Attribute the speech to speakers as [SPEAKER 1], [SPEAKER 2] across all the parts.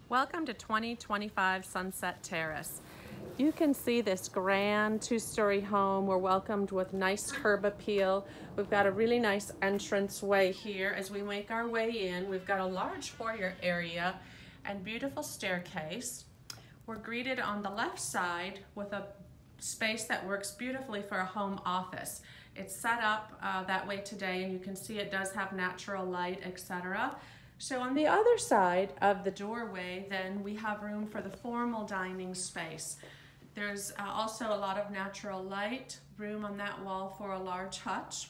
[SPEAKER 1] Welcome to 2025 Sunset Terrace. You can see this grand two-story home. We're welcomed with nice curb appeal. We've got a really nice entrance way here as we make our way in. We've got a large foyer area and beautiful staircase. We're greeted on the left side with a space that works beautifully for a home office. It's set up that way today, and you can see it does have natural light, etc. So on the other side of the doorway, then we have room for the formal dining space. There's also a lot of natural light, room on that wall for a large hutch.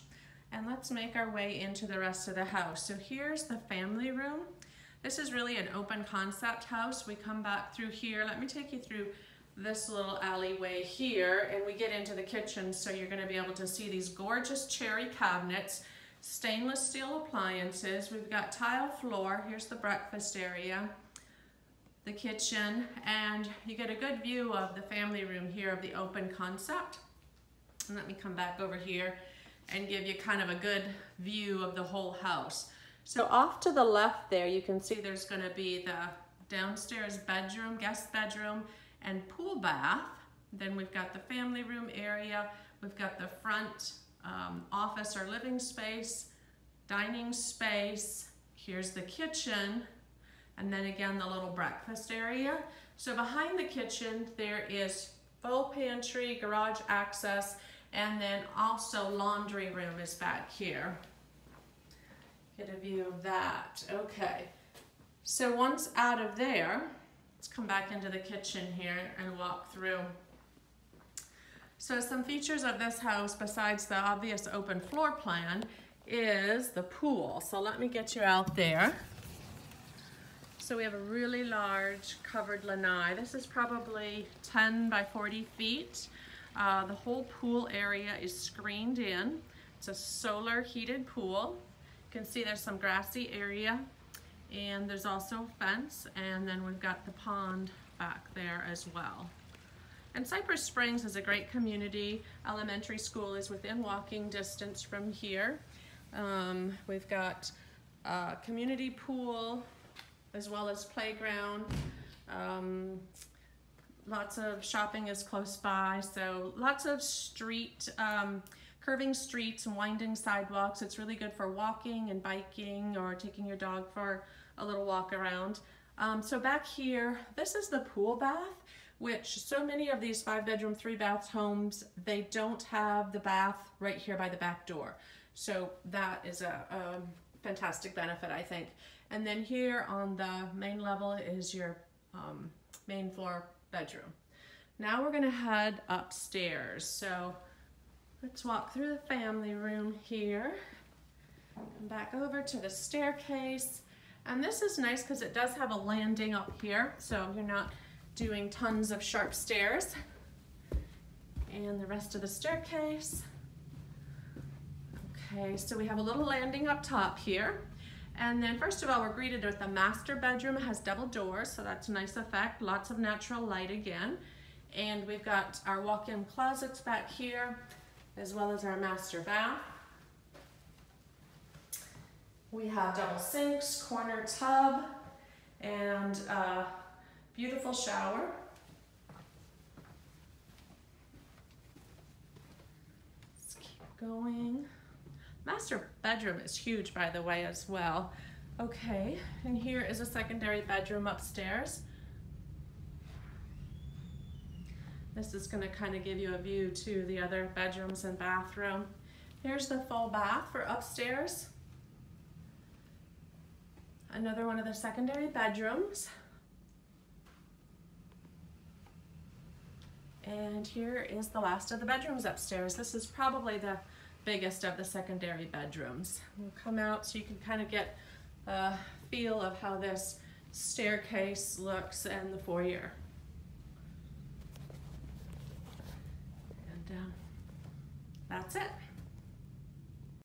[SPEAKER 1] And let's make our way into the rest of the house. So here's the family room. This is really an open concept house. We come back through here. Let me take you through this little alleyway here, and we get into the kitchen, so you're going to be able to see these gorgeous cherry cabinets, stainless steel appliances. We've got tile floor. Here's the breakfast area, the kitchen, and you get a good view of the family room here of the open concept. And let me come back over here and give you kind of a good view of the whole house. So off to the left there, you can see there's going to be the downstairs bedroom, guest bedroom, and pool bath. Then we've got the family room area. We've got the front office or living space, dining space. Here's the kitchen, and then again the little breakfast area. So behind the kitchen there is full pantry, garage access, and then also laundry room is back here. Get a view of that. Okay, so once out of there, let's come back into the kitchen here and walk through. So some features of this house, besides the obvious open floor plan, is the pool. So let me get you out there. So we have a really large covered lanai. This is probably 10 by 40 feet. The whole pool area is screened in. It's a solar heated pool. You can see there's some grassy area, and there's also a fence, and then we've got the pond back there as well. And Cypress Springs is a great community. Elementary school is within walking distance from here. We've got a community pool as well as playground. Lots of shopping is close by, so lots of curving streets and winding sidewalks. It's really good for walking and biking or taking your dog for a little walk around. So back here, this is the pool bath, which so many of these 5-bedroom, 3-bath homes, they don't have the bath right here by the back door. So that is a fantastic benefit, I think. And then here on the main level is your main floor bedroom. Now we're gonna head upstairs. So let's walk through the family room here, come back over to the staircase. And this is nice because it does have a landing up here, so you're not doing tons of sharp stairs. And the rest of the staircase. Okay, so we have a little landing up top here. And then first of all, we're greeted with the master bedroom. It has double doors, so that's a nice effect. Lots of natural light again. And we've got our walk-in closets back here, as well as our master bath. We have double sinks, corner tub, and a beautiful shower. Let's keep going. Master bedroom is huge, by the way, as well. Okay, and here is a secondary bedroom upstairs. This is going to kind of give you a view to the other bedrooms and bathroom. Here's the full bath for upstairs. Another one of the secondary bedrooms. And here is the last of the bedrooms upstairs. This is probably the biggest of the secondary bedrooms. We'll come out so you can kind of get a feel of how this staircase looks and the foyer. And that's it.